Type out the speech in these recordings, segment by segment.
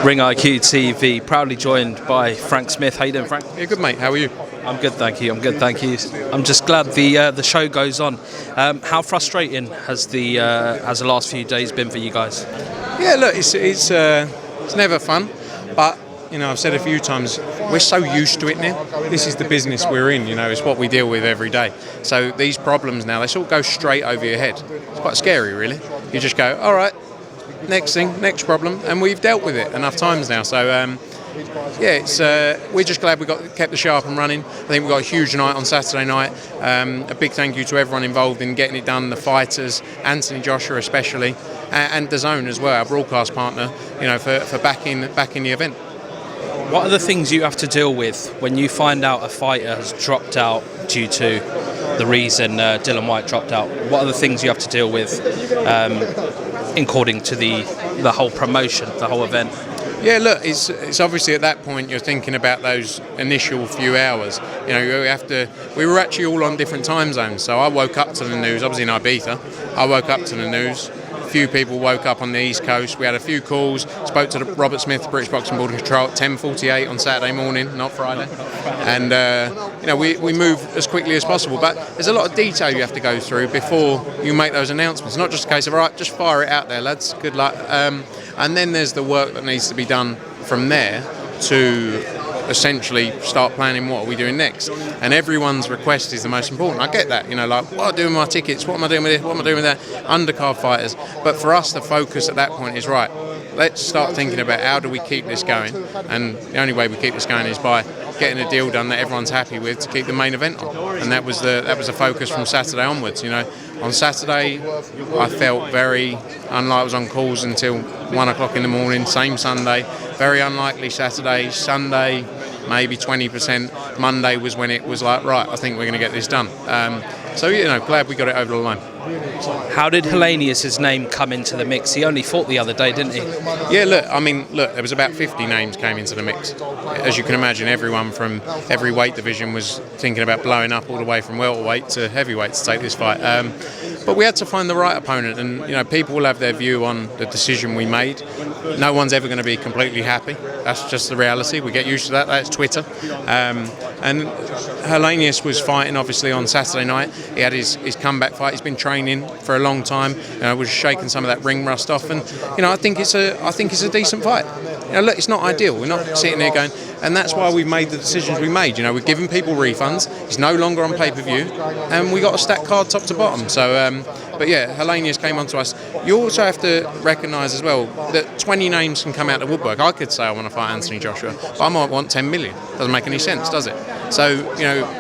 Ring IQ TV, proudly joined by Frank Smith. How you doing, Frank? Yeah, good mate. How are you? I'm good, thank you. I'm just glad the show goes on. How frustrating has the last few days been for you guys? Yeah, look, it's never fun, but I've said a few times, we're so used to it now. This is the business we're in. It's what we deal with every day. So these problems now, they sort of go straight over your head. It's quite scary, really. You just go, all right, next thing, next problem, and we've dealt with it enough times now. So we're just glad we kept the show up and running. I think we got a huge night on Saturday night. A big thank you to everyone involved in getting it done, the fighters, Anthony Joshua especially, and DAZN as well, our broadcast partner, for backing the event. What are the things you have to deal with when you find out a fighter has dropped out due to the reason Dillian Whyte dropped out? What are the things you have to deal with according to the whole promotion, the whole event? Yeah, look, it's obviously at that point you're thinking about those initial few hours. We were actually all on different time zones, so I woke up to the news. I was in Ibiza. I woke up to the news. A few people woke up on the East Coast. We had a few calls. Spoke to Robert Smith, British Boxing Board and Control, at 10:48 on Saturday morning, not Friday. And we move as quickly as possible. But there's a lot of detail you have to go through before you make those announcements. It's not just a case of, all right, just fire it out there, lads. Good luck. And then there's the work that needs to be done from there to essentially start planning what are we doing next. And everyone's request is the most important. I get that, like, what am I doing with my tickets? What am I doing with this? What am I doing with that? Undercard fighters. But for us, the focus at that point is, right, let's start thinking about how do we keep this going. And the only way we keep this going is by getting a deal done that everyone's happy with to keep the main event on. And that was the focus from Saturday onwards. On Saturday, I felt very unlike I was on calls until 1 o'clock in the morning. Same Sunday, very unlikely Saturday. Sunday, maybe 20%. Monday was when it was like, right, I think we're going to get this done. Glad we got it over the line. How did Helenius' name come into the mix? He only fought the other day, didn't he? Yeah, look, there was about 50 names came into the mix. As you can imagine, everyone from every weight division was thinking about blowing up all the way from welterweight to heavyweight to take this fight. But we had to find the right opponent, and people will have their view on the decision we made. No one's ever going to be completely happy. That's just the reality. We get used to that. That's Twitter. And Helenius was fighting, obviously, on Saturday night. He had his comeback fight. He's been training for a long time. Was shaking some of that ring rust off, and I think it's a decent fight. Look, it's not ideal. We're not sitting there going, and that's why we've made the decisions we made. We're giving people refunds. He's no longer on pay-per-view, and we got a stacked card top to bottom. So, but yeah, Helenius came onto us. You also have to recognise as well that 20 names can come out of the woodwork. I could say I want to fight Anthony Joshua, but I might want 10 million. Doesn't make any sense, does it? So,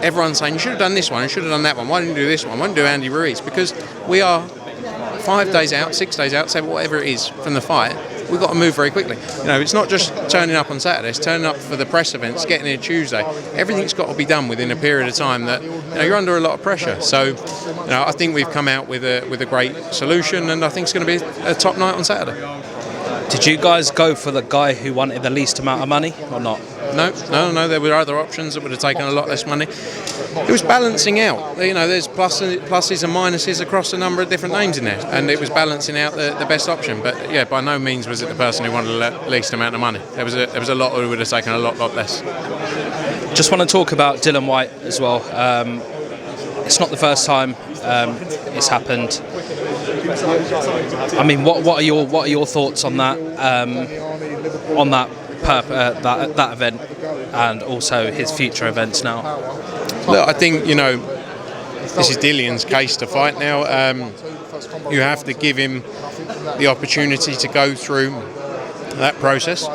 everyone's saying you should have done this one, you should have done that one. Why didn't you do this one? Why didn't you do Andy Ruiz? Because we are 5 days out, 6 days out, whatever it is from the fight. We've got to move very quickly. It's not just turning up on Saturday, it's turning up for the press events, getting here Tuesday. Everything's got to be done within a period of time that you're under a lot of pressure. So I think we've come out with a great solution, and I think it's going to be a top night on Saturday. Did you guys go for the guy who wanted the least amount of money or not? No. There were other options that would have taken a lot less money. It was balancing out. There's pluses and minuses across a number of different names in there, and it was balancing out the best option. But yeah, by no means was it the person who wanted the least amount of money. There was a lot who would have taken a lot less. Just want to talk about Dillian Whyte as well. It's not the first time it's happened. I mean, what are your thoughts on that? That event, and also his future events now? Look, I think this is Dillian's case to fight now. You have to give him the opportunity to go through that process,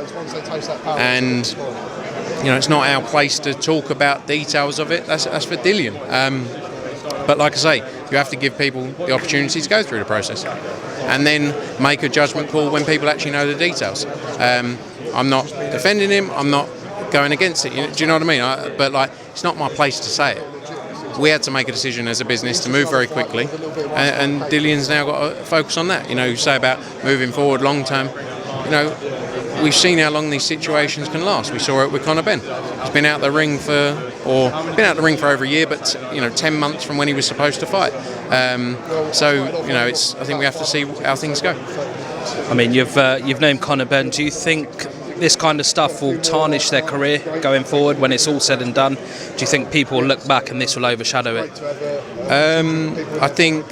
and it's not our place to talk about details of it. That's for Dillian. But like I say, you have to give people the opportunity to go through the process, and then make a judgment call when people actually know the details. I'm not defending him. I'm not going against it. Do you know what I mean? But it's not my place to say it. We had to make a decision as a business to move very quickly, and Dillian's now got to focus on that. You say about moving forward long term. We've seen how long these situations can last. We saw it with Conor Benn. He's been out the ring for over a year, but 10 months from when he was supposed to fight. I think we have to see how things go. I mean, you've named Conor Benn. Do you think this kind of stuff will tarnish their career going forward when it's all said and done? Do you think people will look back and this will overshadow it? I think,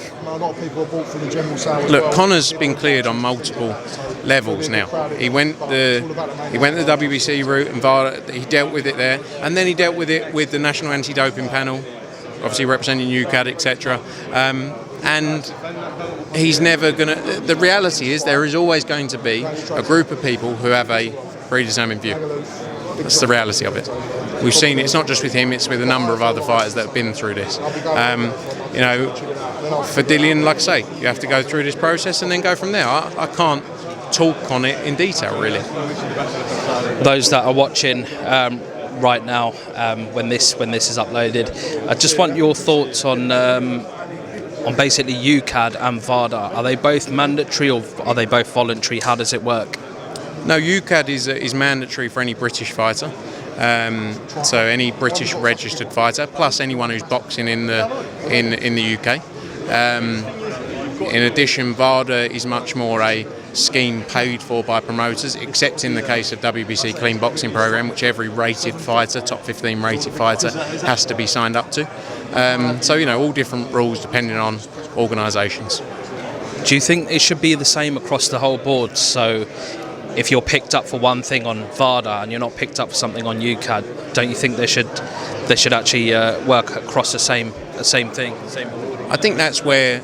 look, Conor's been cleared on multiple levels now. He went the WBC route and VADA, he dealt with it there, and then he dealt with it with the National Anti-Doping Panel, obviously representing UCAD, etc. And he's never going to... The reality is there is always going to be a group of people who have a predetermined view. That's the reality of it. We've seen it. It's not just with him, it's with a number of other fighters that have been through this. You know, for Dillian, like I say, you have to go through this process and then go from there. I can't talk on it in detail, really. Those that are watching right now, when this is uploaded, I just want your thoughts on basically UCAD and VADA. Are they both mandatory or are they both voluntary? How does it work? No, UCAD is mandatory for any British fighter. So any British registered fighter, plus anyone who's boxing in the UK. In addition, VADA is much more a scheme paid for by promoters, except in the case of WBC Clean Boxing Program, which every rated fighter, top 15 rated fighter, has to be signed up to. So, you know, all different rules depending on organisations. Do you think it should be the same across the whole board? So if you're picked up for one thing on VADA and you're not picked up for something on UCAD, don't you think they should actually work across the same thing? I think that's where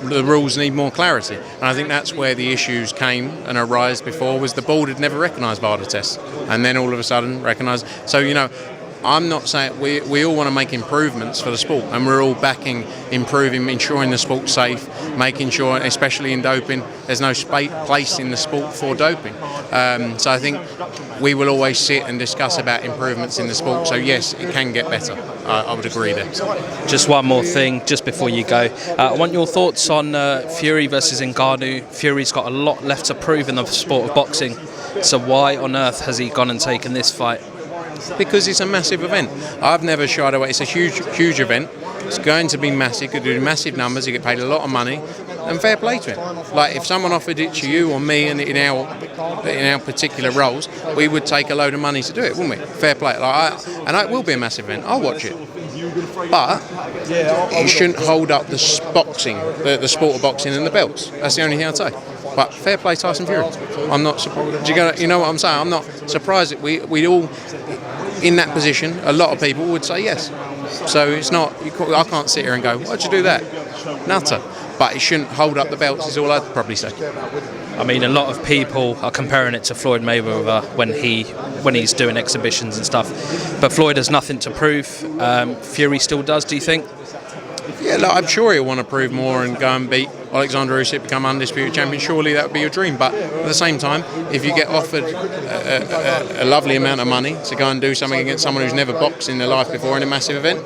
the rules need more clarity, and I think that's where the issues came and arise before, was the board had never recognised VADA tests, and then all of a sudden recognised. So, you know, I'm not saying we all want to make improvements for the sport, and we're all backing improving, ensuring the sport's safe, making sure, especially in doping, there's no place in the sport for doping. So I think we will always sit and discuss about improvements in the sport. So yes, it can get better. I would agree there. Just one more thing, just before you go. I want your thoughts on Fury versus Ngannou. Fury's got a lot left to prove in the sport of boxing. So why on earth has he gone and taken this fight? Because it's a massive event. I've never shied away. It's a huge event. It's going to be massive. You're doing massive numbers. You get paid a lot of money, and fair play to him. Like if someone offered it to you or me, and in our particular roles, we would take a load of money to do it, wouldn't we? Fair play. And it will be a massive event. I'll watch it, but it shouldn't hold up the boxing, the sport of boxing, and the belts. That's the only thing I'd say. But fair play, Tyson Fury. I'm not surprised. You know what I'm saying? I'm not surprised that we all, in that position, a lot of people would say yes. So it's not. I can't sit here and go, "Why'd you do that?" Nutter. But it shouldn't hold up the belts. Is all I'd probably say. I mean, a lot of people are comparing it to Floyd Mayweather when he's doing exhibitions and stuff. But Floyd has nothing to prove. Fury still does. Do you think? Yeah, look, I'm sure he'll want to prove more and go and beat Alexander Usyk, become undisputed champion. Surely that would be your dream. But at the same time, if you get offered a lovely amount of money to go and do something against someone who's never boxed in their life before in a massive event,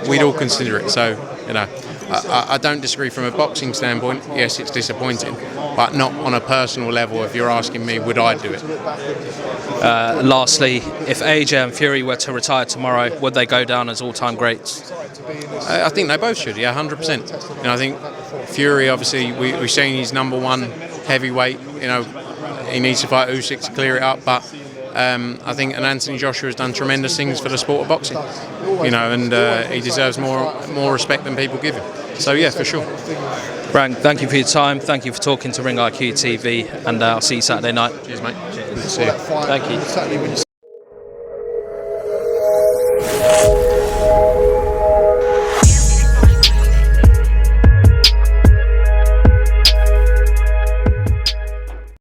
we'd all consider it. So, you know, I don't disagree from a boxing standpoint. Yes, it's disappointing, but not on a personal level. If you're asking me, would I do it? Lastly, if AJ and Fury were to retire tomorrow, would they go down as all-time greats? I think they both should, yeah, 100%. You know, I think Fury, obviously, we've seen he's number one heavyweight. You know, he needs to fight Usyk to clear it up, but I think Anthony Joshua has done tremendous things for the sport of boxing. You know, and he deserves more respect than people give him. So yeah, for sure. Frank, thank you for your time. Thank you for talking to Ring IQ TV, and I'll see you Saturday night. Cheers, mate. Cheers. Good to see you. Thank you.